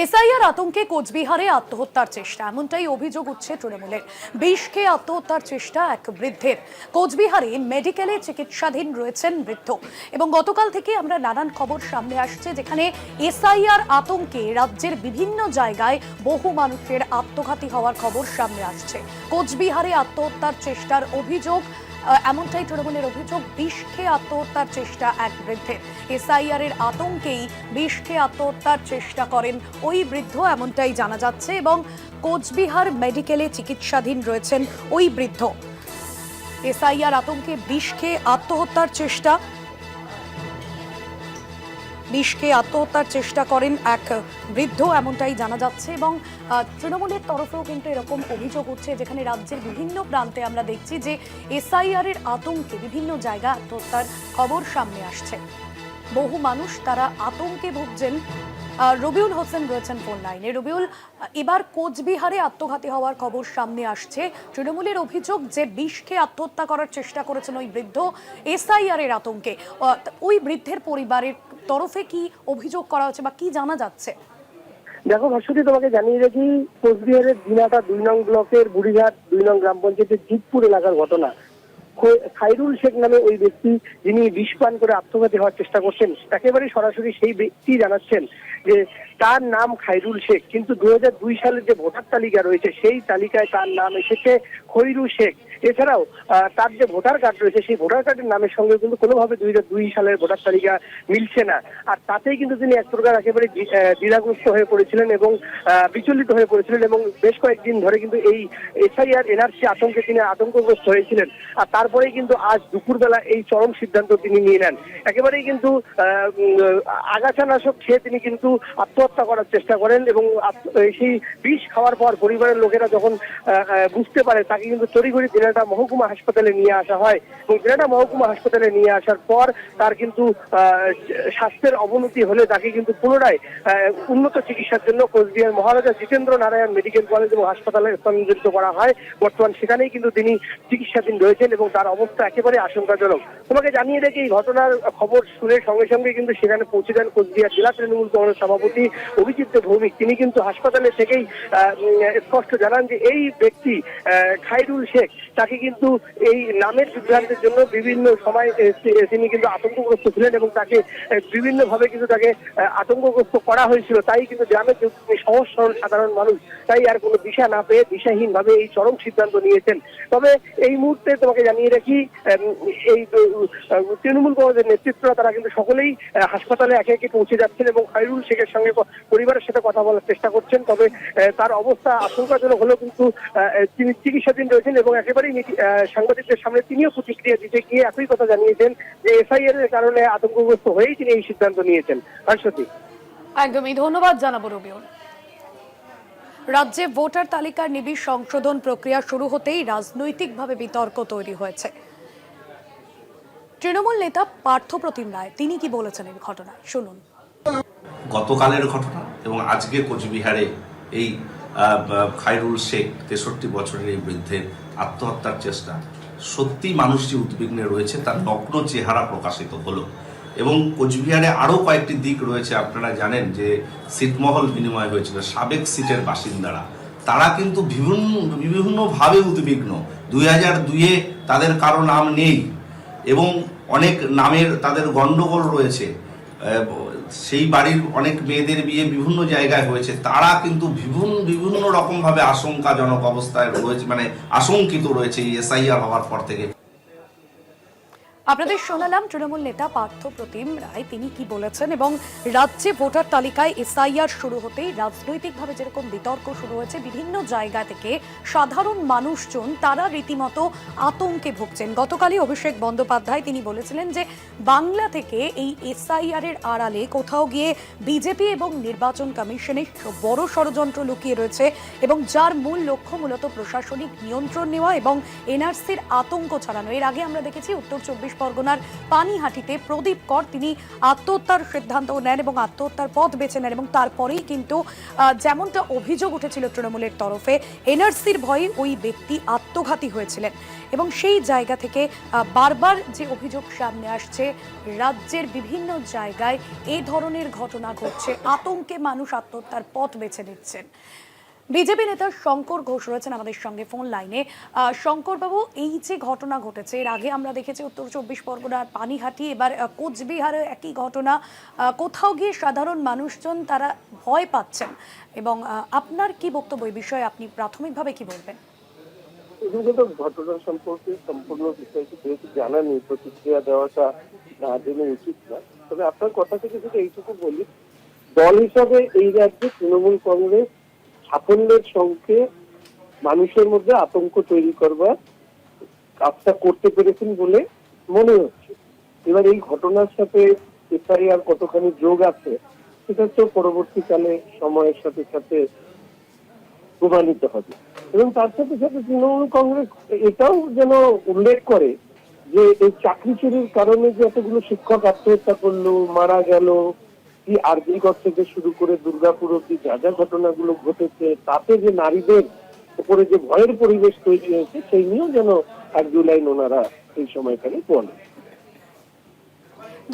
SIR আতঙ্কে কোচবিহারে আত্মহত্যার চেষ্টা, এমনটাই অভিযোগ উঠছে তৃণমূলের। বিষ খেয়ে আত্মহত্যার চেষ্টা এক বৃদ্ধের। কোচবিহারে মেডিকেলে চিকিৎসাধীন রয়েছেন বৃদ্ধ এবং গতকাল থেকে আমরা নানান খবর সামনে আসছে, যেখানে এসআইআর আতঙ্কে রাজ্যের বিভিন্ন জায়গায় বহু মানুষের আত্মঘাতী হওয়ার খবর সামনে আসছে। কোচবিহারে আত্মহত্যার চেষ্টার অভিযোগ, এমনটাই তৃণমূলের অভিযোগ। বিষ খেয়ে আত্মহত্যার চেষ্টা এক বৃদ্ধের। এসআইআর এর আতঙ্কেই বিষ খেয়ে আত্মহত্যার চেষ্টা করেন ওই বৃদ্ধ, এমনটাই জানা যাচ্ছে। এবং কোচবিহার মেডিকেলে চিকিৎসাধীন রয়েছেন ওই বৃদ্ধ। এসআইআর আতঙ্কে বিষ খেয়ে আত্মহত্যার চেষ্টা, বিষ খেয়ে আত্মহত্যার চেষ্টা করেন এক বৃদ্ধ, এমনটাই জানা যাচ্ছে। এবং তৃণমূলের তরফেও কিন্তু এরকম অভিযোগ উঠছে, যেখানে রাজ্যের বিভিন্ন প্রান্তে আমরা দেখছি যে এসআইআর এর আতঙ্কে বিভিন্ন জায়গায় আত্মহত্যার খবর সামনে আসছে। বহু মানুষ তারা আতঙ্কে ভুগছেন। রবিউল হোসেন রয়েছেন ফোন লাইনে। রবিউল, এবার কোচবিহারে আত্মঘাতী হওয়ার খবর সামনে আসছে। তৃণমূলের অভিযোগ যে বিষ খেয়ে আত্মহত্যা করার চেষ্টা করেছেন ওই বৃদ্ধ এসআইআর এর আতঙ্কে। ওই বৃদ্ধের পরিবারের তরফে কি অভিযোগ করা হচ্ছে বা কি জানা যাচ্ছে? দেখো ভাস্বতী, তোমাকে জানিয়ে রাখি, কোচবিহারের দিনাটা 2 নং ব্লকের বুড়িঘাট 2 নং গ্রাম পঞ্চায়েতের জিতপুর এলাকার ঘটনা। খাইরুল শেখ নামে ওই ব্যক্তি, যিনি বিষ পান করে আত্মঘাতী হওয়ার চেষ্টা করছেন, একেবারে সরাসরি সেই ব্যক্তি জানাচ্ছেন যে তার নাম খাইরুল শেখ, কিন্তু 2002 সালের যে ভোটার তালিকা রয়েছে সেই তালিকায় তার নাম এসেছে খৈরু শেখ। এছাড়াও তার যে ভোটার কার্ড রয়েছে সেই ভোটার কার্ডের নামের সঙ্গে কিন্তু কোনোভাবে 2002 সালের ভোটার তালিকা মিলছে না। আর তাতেই কিন্তু তিনি এক প্রকার একেবারে দ্বিধাগ্রস্ত হয়ে পড়েছিলেন এবং বিচলিত হয়ে পড়েছিলেন এবং বেশ কয়েকদিন ধরে কিন্তু এই এসআইআর এনআরসি আতঙ্কে তিনি আতঙ্কগ্রস্ত হয়েছিলেন। আর তারপরেই কিন্তু আজ দুপুরবেলা এই চরম সিদ্ধান্ত তিনি নিয়ে নেন। একেবারেই কিন্তু আগাছানাশক খেয়ে তিনি কিন্তু আত্মহত্যা করার চেষ্টা করেন এবং সেই বিষ খাওয়ার পর পরিবারের লোকেরা যখন বুঝতে পারে, তাকে কিন্তু তড়িঘড়ি দিনাটা মহকুমা হাসপাতালে নিয়ে আসা হয় এবং দিনাটা মহকুমা হাসপাতালে নিয়ে আসার পর তার কিন্তু স্বাস্থ্যের অবনতি হলে তাকে কিন্তু পুনরায় উন্নত চিকিৎসার জন্য কোচবিহার মহারাজা জিতেন্দ্র নারায়ণ মেডিকেল কলেজ এবং হাসপাতালে স্থানান্তরিত করা হয়। বর্তমান সেখানেই কিন্তু তিনি চিকিৎসাধীন রয়েছেন এবং তার অবস্থা একেবারে আশঙ্কাজনক। তোমাকে জানিয়ে রেখে এই ঘটনার খবর শুনে সঙ্গে সঙ্গে কিন্তু সেখানে পৌঁছে যান কোচবিহার জেলা তৃণমূল কংগ্রেস সভাপতি অভিজিৎ ভৌমিক। তিনি কিন্তু হাসপাতালে থেকেই স্পষ্ট জানান যে এই ব্যক্তি খাইরুল শেখ, তাকে কিন্তু এই নামের বিভ্রান্তের জন্য বিভিন্ন সময় তিনি কিন্তু আতঙ্কগ্রস্ত ছিলেন এবং তাকে বিভিন্নভাবে কিন্তু তাকে আতঙ্কগ্রস্ত করা হয়েছিল। তাই কিন্তু গ্রামের সহজ সরল সাধারণ মানুষ তাই আর কোনো দিশা না পেয়ে দিশাহীনভাবে এই চরম সিদ্ধান্ত নিয়েছেন। তবে এই মুহূর্তে তোমাকে জানিয়ে রাখি, এই তৃণমূল কংগ্রেসের নেতৃত্বরা তারা কিন্তু সকলেই হাসপাতালে একে একে পৌঁছে যাচ্ছেন এবং খাইরুল শেখের সঙ্গে পরিবারের সাথে কথা বলার চেষ্টা করছেন। তবে তার অবস্থা আশঙ্কাজনক হলেও কিন্তু তিনি চিকিৎসাধীন রয়েছেন এবং একেবারেই সাংবাদিকদের সামনে তিনিও প্রতিক্রিয়া দিতে গিয়ে একই কথা জানিয়েছেন যে এসআইআর এর কারণে আতঙ্কগ্রস্ত হয়েই তিনি এই সিদ্ধান্ত নিয়েছেন। ভাস্বতী, একদমই ধন্যবাদ জানাবো রবিউল। রাজ্যে ভোটার তালিকার নিবিড় সংশোধন প্রক্রিয়া শুরু হতেই রাজনৈতিকভাবে বিতর্ক তৈরি হয়েছে। তৃণমূল নেতা পার্থপ্রতিম রায় তিনি কি বলেছেন এই ঘটনায়, শুনুন। গতকালের ঘটনা এবং আজকে কোচবিহারে এই খাইরুল শেখ 63 বছরের এই বৃদ্ধের আত্মহত্যার চেষ্টা, সত্যি মানুষটি উদ্বিগ্নে রয়েছে। তার নগ্ন চেহারা প্রকাশিত হলো এবং কোচবিহারে আরও কয়েকটি দিক রয়েছে। আপনারা জানেন যে সিটমহল বিনিময় হয়েছিল, সাবেক সিটের বাসিন্দারা তারা কিন্তু বিভিন্নভাবে উদ্বিগ্ন। 2002-এ তাদের কারো নাম নেই এবং অনেক নামের তাদের গণ্ডগোল রয়েছে। সেই বাড়ির অনেক মেয়েদের বিয়ে বিভিন্ন জায়গায় হয়েছে। তারা কিন্তু বিভিন্ন রকমভাবে আশঙ্কাজনক অবস্থায় রয়েছে, মানে আশঙ্কিত রয়েছে এই এসআইআর হওয়ার পর থেকে। আপনাদের শোনালাম তৃণমূল নেতা পার্থপ্রতিম রায় তিনি কি বলেছেন। এবং রাজ্যে ভোটার তালিকায় এসআইআর শুরু হতেই রাজনৈতিকভাবে যেরকম বিতর্ক শুরু হয়েছে, বিভিন্ন জায়গা থেকে সাধারণ মানুষজন তারা রীতিমতো আতঙ্কে ভুগছেন। গতকালই অভিষেক বন্দ্যোপাধ্যায় তিনি বলেছিলেন যে বাংলা থেকে এই এসআইআর এর আড়ালে কোথাও গিয়ে বিজেপি এবং নির্বাচন কমিশনের বড় ষড়যন্ত্র লুকিয়ে রয়েছে এবং যার মূল লক্ষ্য মূলত প্রশাসনিক নিয়ন্ত্রণ নেওয়া এবং এনআরসির আতঙ্ক ছড়ানো। এর আগে আমরা দেখেছি উত্তর 24 পরগনার পানিহাটিতে প্রদীপ কর তিনি আত্মহত্যার সিদ্ধান্ত নেন এবং আত্মহত্যার পথ বেছে নেন এবং তারপরেই কিন্তু যেমনটা অভিযোগ উঠেছিল তৃণমূলের তরফে এনআরসির ভয়ে ওই ব্যক্তি আত্মঘাতী হয়েছিলেন এবং সেই জায়গা থেকে বারবার যে অভিযোগ সামনে আসছে রাজ্যের বিভিন্ন জায়গায় এই ধরনের ঘটনা ঘটছে, আতঙ্কে মানুষ আত্মহত্যার পথ বেছে নিচ্ছেন। বিজেপি নেতা শঙ্কর ঘোষ রয়েছেন আমাদের সঙ্গে ফোন লাইনে। শঙ্কর বাবু, এই যে ঘটনা ঘটেছে এর আগে আমরা দেখেছি উত্তর 24 পরগনার পানিহাটি, এবার কোচবিহারে একই ঘটনা, কোথাও গিয়ে সাধারণ মানুষজন তারা ভয় পাচ্ছেন এবং আপনার কি বক্তব্য এই বিষয়ে, আপনি প্রাথমিকভাবে কি বলবেন? এগুলো ঘটনা সম্পর্কে সম্পূর্ণ বিষয়টি যেহেতু জানা নেই, প্রতিক্রিয়া দেওয়াটা না জেনে উচিত না। তবে আপনার কথা থেকে যদি এইটুকু বলি, দল হিসাবে এই রাজ্যে তৃণমূল কংগ্রেস সাফল্যের সঙ্গে মানুষের মধ্যে আতঙ্ক তৈরি করবার কাজটা করতে পেরেছেন বলে মনে হচ্ছে। এবার এই ঘটনার সাথে এসআইআর কতখানি যোগ আছে সেটা তো পরবর্তীকালে সময়ের সাথে সাথে প্রমাণিত হবে। এবং তার সাথে সাথে তৃণমূল কংগ্রেস এটাও যেন উল্লেখ করে যে এই চাকরি চুরির কারণে যে এতগুলো শিক্ষক আত্মহত্যা করলো, মারা গেল, কি আরজিকর থেকে শুরু করে দুর্গাপুর অব্দি যা যা ঘটনাগুলো ঘটেছে, তাতে যে নারীদের উপরে যে ভয়ের পরিবেশ তৈরি হয়েছে সেই নিয়েও যেন এক দু লাইন ওনারা এই সময়কালে বলে।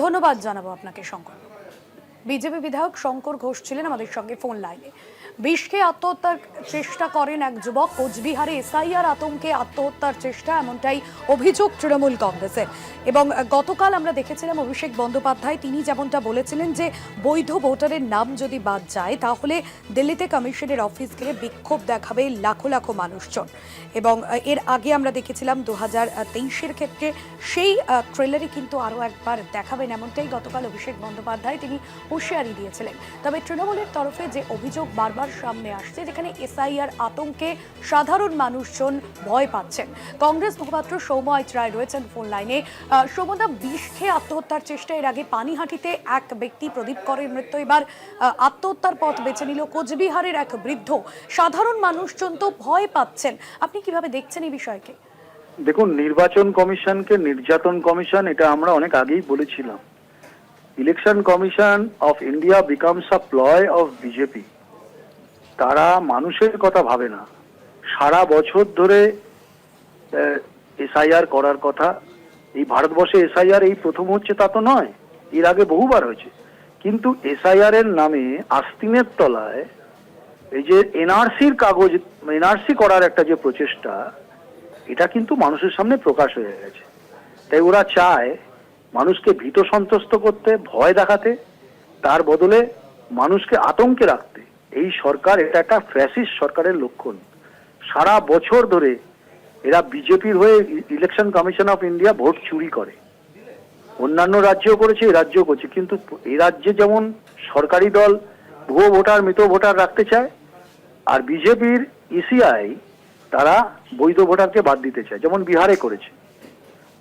ধন্যবাদ জানাবো আপনাকে শঙ্কর। বিজেপি বিধায়ক শঙ্কর ঘোষ ছিলেন আমাদের সঙ্গে ফোন লাইনে। বিষকে আত্মহত্যার চেষ্টা করেন এক যুবক, কোচবিহারে এসআইআর আতঙ্কে আত্মহত্যার চেষ্টা, এমনটাই অভিযোগ তৃণমূল কংগ্রেসের। এবং গতকাল আমরা দেখেছিলাম অভিষেক বন্দ্যোপাধ্যায় তিনি যেমনটা বলেছিলেন যে বৈধ ভোটারের নাম যদি বাদ যায় তাহলে দিল্লিতে কমিশনের অফিস গেলে বিক্ষোভ দেখাবে লাখো লাখো মানুষজন। এবং এর আগে আমরা দেখেছিলাম 2023-এর ক্ষেত্রে সেই ট্রেলারে কিন্তু আরও একবার দেখাবেন এমনটাই গতকাল অভিষেক বন্দ্যোপাধ্যায় তিনি হুঁশিয়ারি দিয়েছিলেন। তবে তৃণমূলের তরফে যে অভিযোগ বারবার সামনে আসছে, যেখানে এসআইআর আতঙ্কে সাধারণ মানুষজন ভয় পাচ্ছেন। কংগ্রেস মুখপাত্র সৌম্য রায় রয়েছেন ফোন লাইনে। সৌম্যদা, বিষ খেয়ে আত্মহত্যার চেষ্টা, এর আগে পানিহাটিতে এক ব্যক্তি প্রদীপ করের মৃত্যু, এবার আত্মহত্যার পথ বেছে নিল কোচবিহারের এক বৃদ্ধ। সাধারণ মানুষজন তো ভয় পাচ্ছেন, আপনি কিভাবে দেখছেন এই বিষয়কে? দেখুন, নির্বাচন কমিশনকে নির্যাতন কমিশন এটা আমরা অনেক আগেই বলেছিলাম। Election commission of India becomes a প্লয় of BJP. তারা মানুষের কথা ভাবে না। সারা বছর ধরে এসআইআর করার কথা, এই ভারতবর্ষে এসআইআর এই প্রথম হচ্ছে তা তো নয়, এর আগে বহুবার হয়েছে। কিন্তু এসআইআর এর নামে আস্তিনের তলায় এই যে এনআরসির কাগজ, এনআরসি করার একটা যে প্রচেষ্টা, এটা কিন্তু মানুষের সামনে প্রকাশ হয়ে গেছে। তাই ওরা চায় মানুষকে ভীত সন্ত্রস্ত করতে, ভয় দেখাতে, তার বদলে মানুষকে আতঙ্কে রাখতে। এই সরকার, এটা একটা ফ্যাসিস্ট সরকারের লক্ষণ। সারা বছর ধরে এরা বিজেপির হয়ে election commission of India vote চুরি করে। অন্যান্য রাজ্যেও করেছে, এই রাজ্যেও করছে। কিন্তু এই রাজ্যে যেমন সরকারি দল ভুয়ো ভোটার, মৃত ভোটার রাখতে চায়, আর বিজেপির ইসিআই তারা বৈধ ভোটারকে বাদ দিতে চায়, যেমন বিহারে করেছে।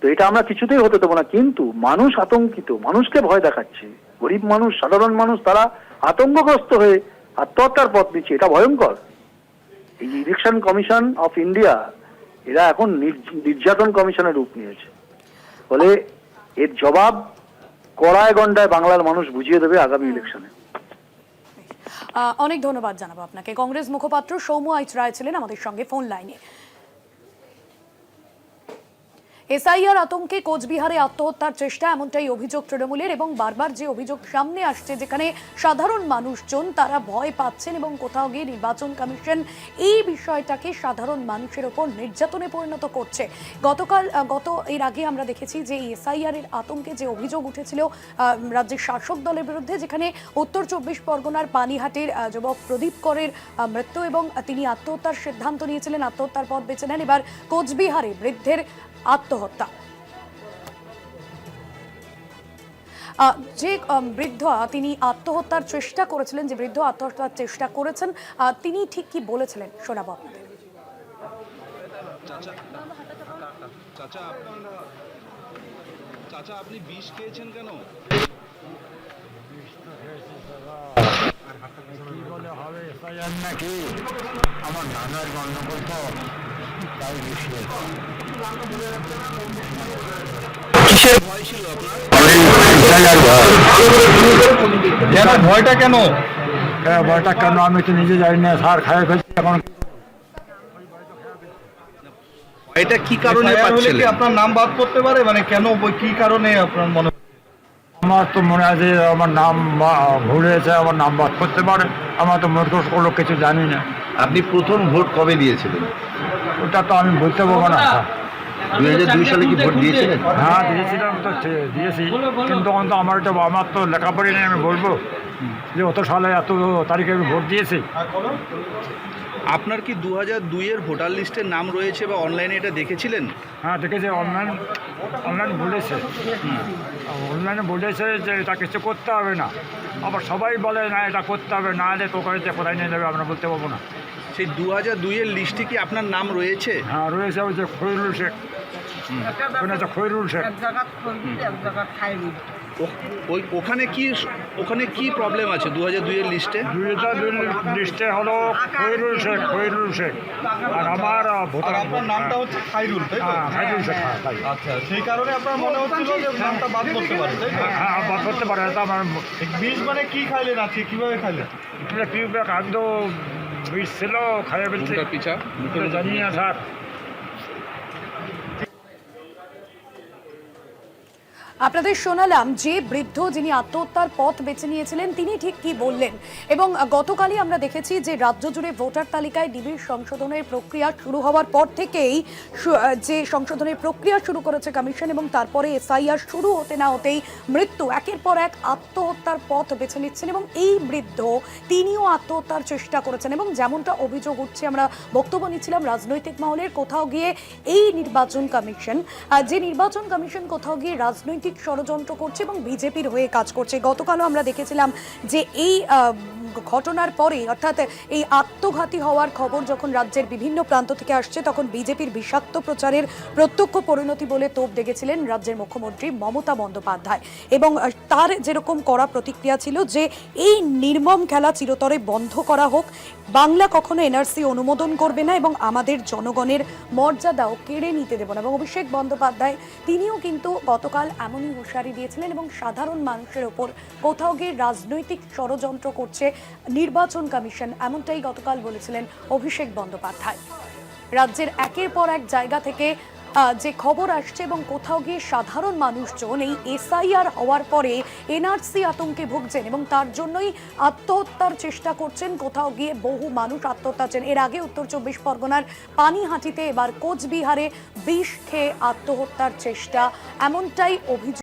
তো এটা আমরা কিছুতেই হতে দেবো না। কিন্তু মানুষ আতঙ্কিত, মানুষকে ভয় দেখাচ্ছে। গরিব মানুষ, সাধারণ মানুষ তারা আতঙ্কগ্রস্ত হয়ে আত্মহত্যার পথ নিচ্ছে। এটা ভয়ঙ্কর। এই ইলেকশন কমিশন অফ ইন্ডিয়া এরা এখন নির্যাতন কমিশনের রূপ নিয়েছে। ফলে এর জবাব কড়ায় গন্ডায় বাংলার মানুষ বুঝিয়ে দেবে আগামী ইলেকশনে। অনেক ধন্যবাদ জানাবো আপনাকে। কংগ্রেস মুখপাত্র সৌম্য রায় ছিলেন আমাদের সঙ্গে ফোন লাইনে। এসআইআর আতঙ্কে কোচবিহারে আত্মহত্যার চেষ্টা, এমনটাই অভিযোগ তৃণমূলের। এবং বারবার যে অভিযোগ সামনে আসছে, যেখানে সাধারণ মানুষজন তারা ভয় পাচ্ছেন এবং কোথাও গিয়ে নির্বাচন কমিশন এই বিষয়টাকে সাধারণ মানুষের ওপর নির্যাতনে পরিণত করছে। এর আগে আমরা দেখেছি যে এসআইআর এর আতঙ্কে যে অভিযোগ উঠেছিল রাজ্যের শাসক দলের বিরুদ্ধে, যেখানে উত্তর 24 পরগনার পানিহাটির যুবক প্রদীপ করের মৃত্যু এবং তিনি আত্মহত্যার সিদ্ধান্ত নিয়েছিলেন, আত্মহত্যার পথ বেছে নেন। এবার কোচবিহারে বৃদ্ধের আত্মহত্যা। যে বৃদ্ধ তিনি আত্মহত্যার চেষ্টা করেছিলেন, যে বৃদ্ধ আত্মহত্যার চেষ্টা করেছেন, তিনি ঠিক কি বলেছিলেন শোনাবো আপনাদের। চাচা, আপনি বিষ খেয়েছেন কেন? কি বলে হবে এসআইআর নাকি? আমার নানার গন্ডগোল তো, তাই কিসের ভয় ছিল আপনার? কেন ভয়টা কেন? ভয়টা কেন আমি তো নিজে জানি না, সার খাই ফেলছি এখন। এটা কি কারণে পাচ্ছিলেন? আপনার নাম বাদ করতে পারে, মানে কেন, কি কারণে আপনার মনে? আমার তো মনে হয় যে আমার নাম ভুল হয়েছে, আমার নাম বাদ করতে পারে। আমার তো মূর্খ লোক, কিছু জানি না। আপনি প্রথম ভোট কবে দিয়েছিলেন? ওটা তো আমি বলতে পারবো না। 2002 সালে কি ভোট দিয়েছিলেন? হ্যাঁ দিয়েছিলাম, তো দিয়েছি, কিন্তু অন্ত আমার তো লেখাপড়ি নেই, আমি বলবো যে অত সালে এত তারিখে আমি ভোট দিয়েছি। আপনার কি 2002-এর ভোটার লিস্টের নাম রয়েছে বা অনলাইনে এটা দেখেছিলেন? হ্যাঁ দেখেছি, অনলাইন বলেছে, অনলাইনে বলেছে যে এটা কিছু করতে হবে না। আবার সবাই বলে না এটা করতে হবে, না হলে তোকে কোথায় নিয়ে যাবে আমরা বলতে পারবো না। সেই 2002-এর লিস্টে কি আপনার নাম রয়েছে? হ্যাঁ রয়েছে, ওই যে খৈরুল শেখ, খৈরুল শেখ। ওখানে কি প্রবলেম আছে 2002-এর লিস্টে? লিস্টে হলো খৈরুল শেখ, আর আমার ভোটার আপনার নামটা হচ্ছে খাইরুল, তাই তো? খৈরুল শেখ। আচ্ছা, সেই কারণে আপনার মনে হচ্ছিল যে নামটা বাদ করতে পারে, তাই তো? হ্যাঁ বাদ করতে পারে, এটা আমার বিষ মানে কি খাইলেন আজকে, কিভাবে খাইলেন? আমি তো বিষ ছিল, খাইয়ে ফেলছি, জানি না স্যার। আপনাদের শোনালাম যে বৃদ্ধ যিনি আত্মহত্যার পথ বেছে নিয়েছিলেন তিনি ঠিক কি বললেন। এবং গতকালই আমরা দেখেছি যে রাজ্য জুড়ে ভোটার তালিকায় নিবিড় সংশোধনের প্রক্রিয়া শুরু হওয়ার পর থেকেই যে সংশোধনের প্রক্রিয়া শুরু করেছে কমিশন, এবং তারপরে এসআইআর শুরু হতে না হতেই মৃত্যু, একের পর এক আত্মহত্যার পথ বেছে নিচ্ছেন। এবং এই বৃদ্ধ তিনিও আত্মহত্যার চেষ্টা করেছেন, এবং যেমনটা অভিযোগ উঠছে, আমরা বক্তব্য নিচ্ছিলাম রাজনৈতিক মহলের, কোথাও গিয়ে এই নির্বাচন কমিশন কোথাও গিয়ে রাজনৈতিক ষড়যন্ত্র করছে এবং বিজেপির হয়ে কাজ করছে। গতকালও আমরা দেখেছিলাম যে এই ঘটনার পরে, অর্থাৎ এই আত্মঘাতী হওয়ার খবর যখন রাজ্যের বিভিন্ন প্রান্ত থেকে আসছে, তখন বিজেপির বিষাক্ত প্রচারের প্রত্যক্ষ পরিণতি বলে তোপ দেখেছিলেন রাজ্যের মুখ্যমন্ত্রী মমতা বন্দ্যোপাধ্যায়। এবং তার যেরকম কড়া প্রতিক্রিয়া ছিল যে এই নির্মম খেলা চিরতরে বন্ধ করা হোক, বাংলা কখনো এনআরসি অনুমোদন করবে না এবং আমাদের জনগণের মর্যাদাও কেড়ে নিতে দেব না। এবং অভিষেক বন্দ্যোপাধ্যায় তিনিও কিন্তু গতকাল এমনই হুঁশিয়ারি দিয়েছিলেন, এবং সাধারণ মানুষের ওপর কোথাও গিয়ে রাজনৈতিক ষড়যন্ত্র করছে নির্বাচন কমিশন, এমনটাই গতকাল বলেছিলেন অভিষেক বন্দ্যোপাধ্যায়। রাজ্যের একের পর এক জায়গা থেকে যে খবর আসছে, এবং কোথাও গিয়ে সাধারণ মানুষজন এই এসআইআর হওয়ার পরে এনআরসি আতঙ্কে ভুগছেন এবং তার জন্যই আত্মহত্যার চেষ্টা করছেন। কোথাও গিয়ে বহু মানুষ আত্মহত্যা করছেন। এর আগে উত্তর 24 পরগনার পানিহাটিতে, এবার কোচবিহারে বিষ খেয়ে আত্মহত্যার চেষ্টা, এমনটাই অভিযোগ।